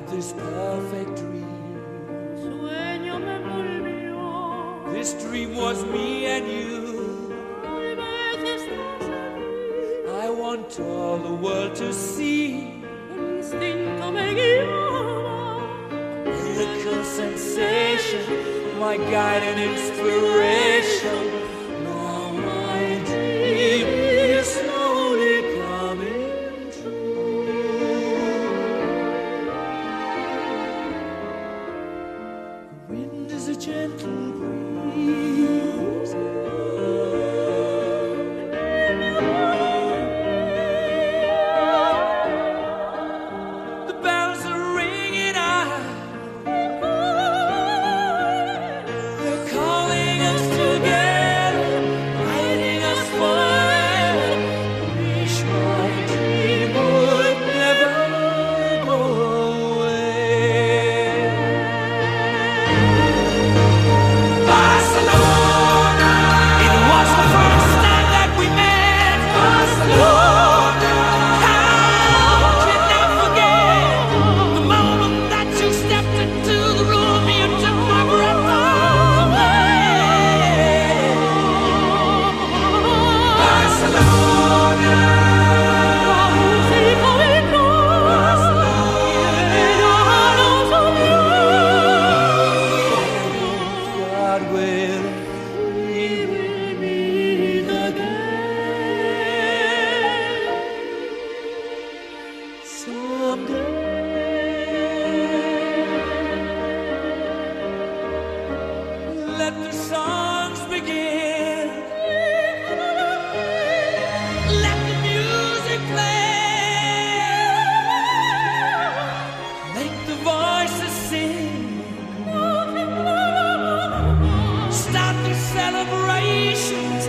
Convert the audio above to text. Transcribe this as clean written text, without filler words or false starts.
this perfect dream. Sueño me volvió. This dream was me and you. Tal vez estás aquí. I want all the world to see. El instinto me guiaba. Miracle sensation, my guide and inspiration. Now my dream is slowly coming true. The wind is a gentle breeze. The bells are ringing out. They're calling us together, guiding us forever. Wish my dream would never go away. Barcelona, it was the first time that we met. Barcelona, how can I forget the moment that you stepped into the room? You took my breath away. Barcelona, Música del corazón. God will, we will meet again someday. Let the songs begin. Let the music play. Make the voices sing. Start the celebrations.